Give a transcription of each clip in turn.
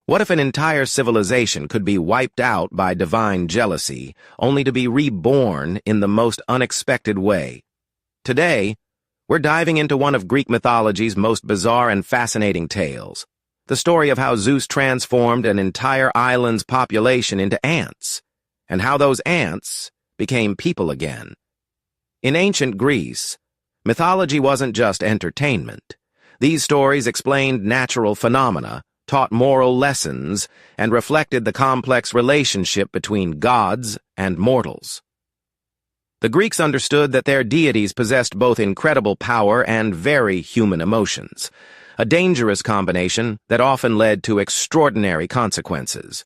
What if an entire civilization could be wiped out by divine jealousy, only to be reborn in the most unexpected way? Today, we're diving into one of Greek mythology's most bizarre and fascinating tales, the story of how Zeus transformed an entire island's population into ants, and how those ants became people again. In ancient Greece, mythology wasn't just entertainment. These stories explained natural phenomena, taught moral lessons, and reflected the complex relationship between gods and mortals. The Greeks understood that their deities possessed both incredible power and very human emotions, a dangerous combination that often led to extraordinary consequences.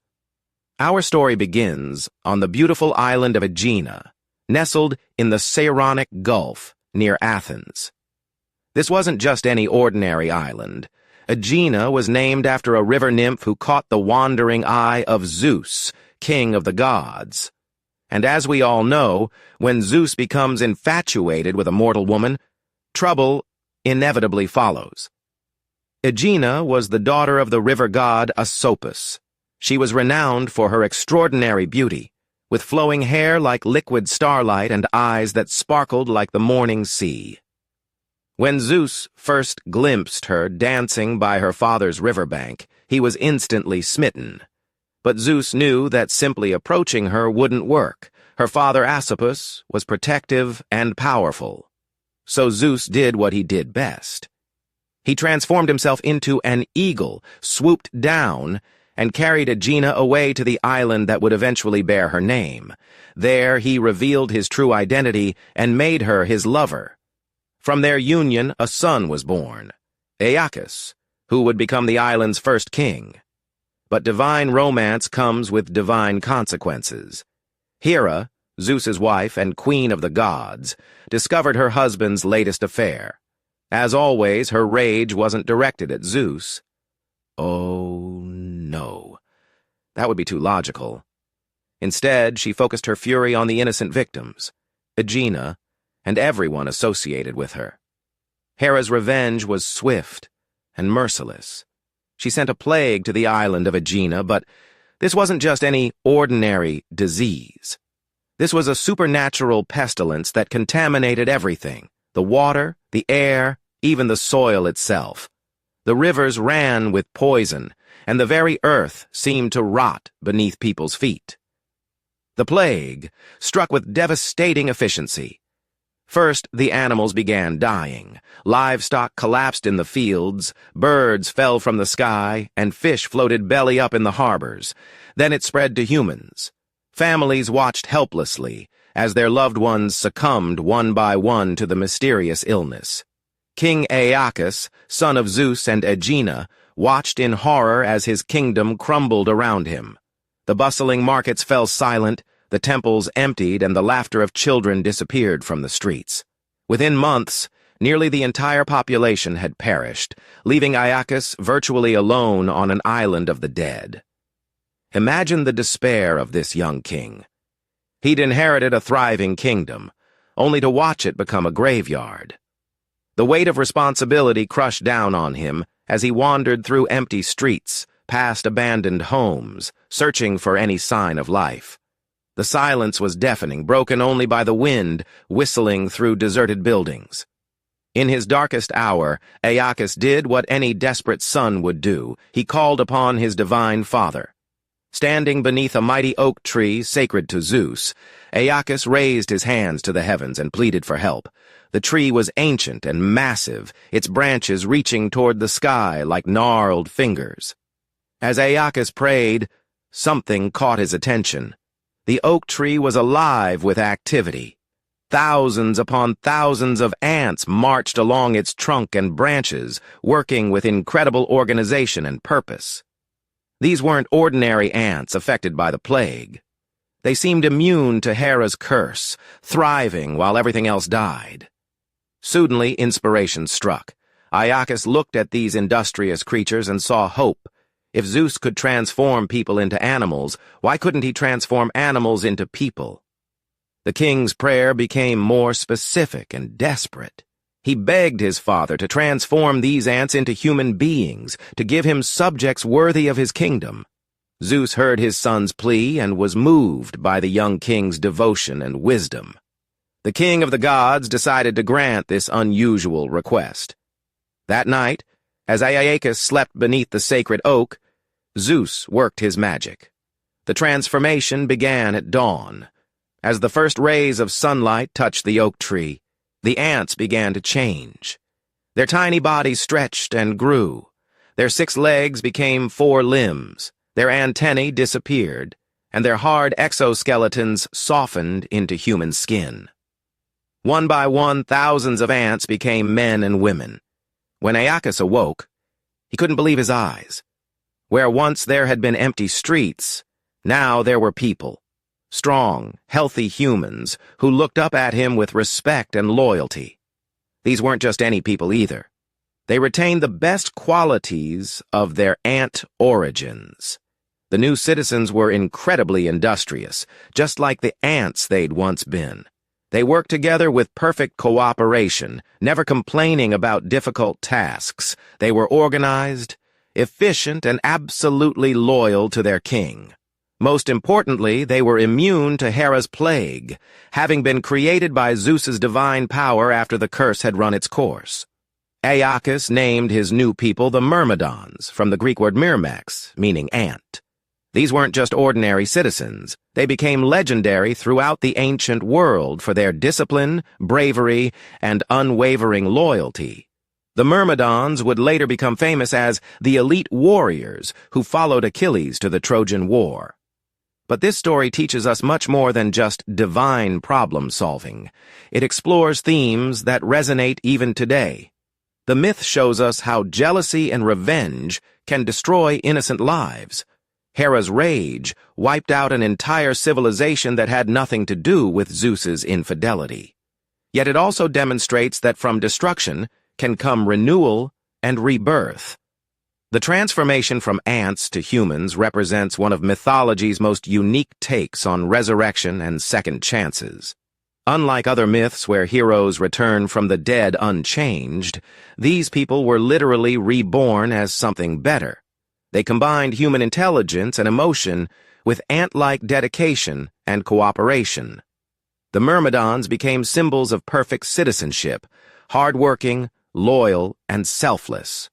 Our story begins on the beautiful island of Aegina, nestled in the Saronic Gulf near Athens. This wasn't just any ordinary island. Aegina was named after a river nymph who caught the wandering eye of Zeus, king of the gods. And as we all know, when Zeus becomes infatuated with a mortal woman, trouble inevitably follows. Aegina was the daughter of the river god Asopus. She was renowned for her extraordinary beauty, with flowing hair like liquid starlight and eyes that sparkled like the morning sea. When Zeus first glimpsed her dancing by her father's riverbank, he was instantly smitten. But Zeus knew that simply approaching her wouldn't work. Her father Asopus was protective and powerful. So Zeus did what he did best. He transformed himself into an eagle, swooped down, and carried Aegina away to the island that would eventually bear her name. There he revealed his true identity and made her his lover. From their union, a son was born, Aeacus, who would become the island's first king. But divine romance comes with divine consequences. Hera, Zeus's wife and queen of the gods, discovered her husband's latest affair. As always, her rage wasn't directed at Zeus. Oh, no. That would be too logical. Instead, she focused her fury on the innocent victims, Aegina, and everyone associated with her. Hera's revenge was swift and merciless. She sent a plague to the island of Aegina, but this wasn't just any ordinary disease. This was a supernatural pestilence that contaminated everything, the water, the air, even the soil itself. The rivers ran with poison, and the very earth seemed to rot beneath people's feet. The plague struck with devastating efficiency. First, the animals began dying. Livestock collapsed in the fields, birds fell from the sky, and fish floated belly up in the harbors. Then it spread to humans. Families watched helplessly as their loved ones succumbed one by one to the mysterious illness. King Aeacus, son of Zeus and Aegina, watched in horror as his kingdom crumbled around him. The bustling markets fell silent, the temples emptied, and the laughter of children disappeared from the streets. Within months, nearly the entire population had perished, leaving Aeacus virtually alone on an island of the dead. Imagine the despair of this young king. He'd inherited a thriving kingdom, only to watch it become a graveyard. The weight of responsibility crushed down on him as he wandered through empty streets, past abandoned homes, searching for any sign of life. The silence was deafening, broken only by the wind whistling through deserted buildings. In his darkest hour, Aeacus did what any desperate son would do. He called upon his divine father. Standing beneath a mighty oak tree sacred to Zeus, Aeacus raised his hands to the heavens and pleaded for help. The tree was ancient and massive, its branches reaching toward the sky like gnarled fingers. As Aeacus prayed, something caught his attention. The oak tree was alive with activity. Thousands upon thousands of ants marched along its trunk and branches, working with incredible organization and purpose. These weren't ordinary ants affected by the plague. They seemed immune to Hera's curse, thriving while everything else died. Suddenly, inspiration struck. Aeacus looked at these industrious creatures and saw hope. If Zeus could transform people into animals, why couldn't he transform animals into people? The king's prayer became more specific and desperate. He begged his father to transform these ants into human beings, to give him subjects worthy of his kingdom. Zeus heard his son's plea and was moved by the young king's devotion and wisdom. The king of the gods decided to grant this unusual request. That night, as Aeacus slept beneath the sacred oak, Zeus worked his magic. The transformation began at dawn. As the first rays of sunlight touched the oak tree, the ants began to change. Their tiny bodies stretched and grew. Their 6 legs became 4 limbs. Their antennae disappeared, and their hard exoskeletons softened into human skin. One by one, thousands of ants became men and women. When Aeacus awoke, he couldn't believe his eyes. Where once there had been empty streets, now there were people. Strong, healthy humans who looked up at him with respect and loyalty. These weren't just any people either. They retained the best qualities of their ant origins. The new citizens were incredibly industrious, just like the ants they'd once been. They worked together with perfect cooperation, never complaining about difficult tasks. They were organized, efficient, and absolutely loyal to their king. Most importantly, they were immune to Hera's plague, having been created by Zeus's divine power after the curse had run its course. Aeacus named his new people the Myrmidons, from the Greek word myrmex, meaning ant. These weren't just ordinary citizens. They became legendary throughout the ancient world for their discipline, bravery, and unwavering loyalty. The Myrmidons would later become famous as the elite warriors who followed Achilles to the Trojan War. But this story teaches us much more than just divine problem-solving. It explores themes that resonate even today. The myth shows us how jealousy and revenge can destroy innocent lives. Hera's rage wiped out an entire civilization that had nothing to do with Zeus's infidelity. Yet it also demonstrates that from destruction can come renewal and rebirth. The transformation from ants to humans represents one of mythology's most unique takes on resurrection and second chances. Unlike other myths where heroes return from the dead unchanged, these people were literally reborn as something better. They combined human intelligence and emotion with ant-like dedication and cooperation. The Myrmidons became symbols of perfect citizenship, hardworking, loyal, and selfless.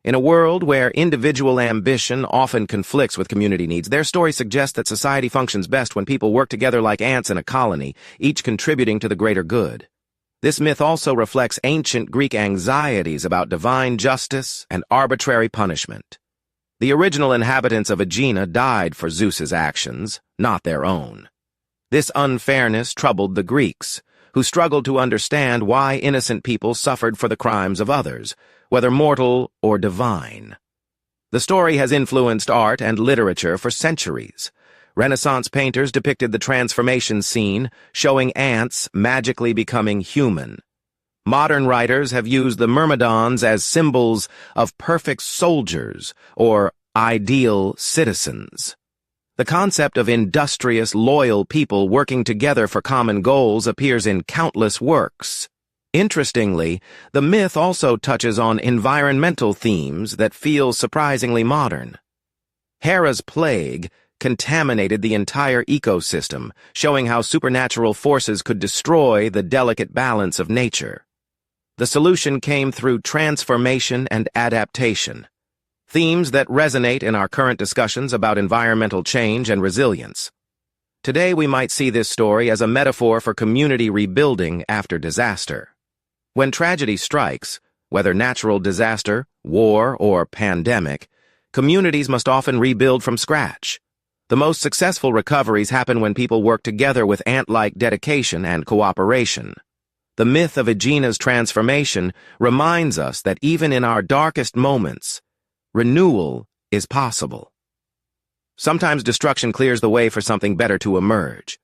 In a world where individual ambition often conflicts with community needs, their story suggests that society functions best when people work together like ants in a colony, each contributing to the greater good. This myth also reflects ancient Greek anxieties about divine justice and arbitrary punishment. The original inhabitants of Aegina died for Zeus's actions, not their own. This unfairness troubled the Greeks, who struggled to understand why innocent people suffered for the crimes of others, whether mortal or divine. The story has influenced art and literature for centuries. Renaissance painters depicted the transformation scene, showing ants magically becoming human. Modern writers have used the Myrmidons as symbols of perfect soldiers or ideal citizens. The concept of industrious, loyal people working together for common goals appears in countless works. Interestingly, the myth also touches on environmental themes that feel surprisingly modern. Hera's plague contaminated the entire ecosystem, showing how supernatural forces could destroy the delicate balance of nature. The solution came through transformation and adaptation, themes that resonate in our current discussions about environmental change and resilience. Today we might see this story as a metaphor for community rebuilding after disaster. When tragedy strikes, whether natural disaster, war, or pandemic, communities must often rebuild from scratch. The most successful recoveries happen when people work together with ant-like dedication and cooperation. The myth of Aegina's transformation reminds us that even in our darkest moments, renewal is possible. Sometimes destruction clears the way for something better to emerge.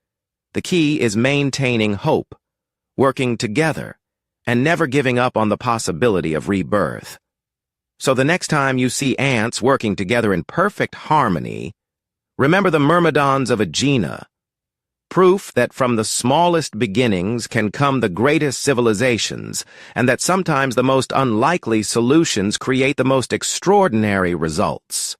The key is maintaining hope, working together, and never giving up on the possibility of rebirth. So the next time you see ants working together in perfect harmony, remember the Myrmidons of Aegina. Proof that from the smallest beginnings can come the greatest civilizations, and that sometimes the most unlikely solutions create the most extraordinary results.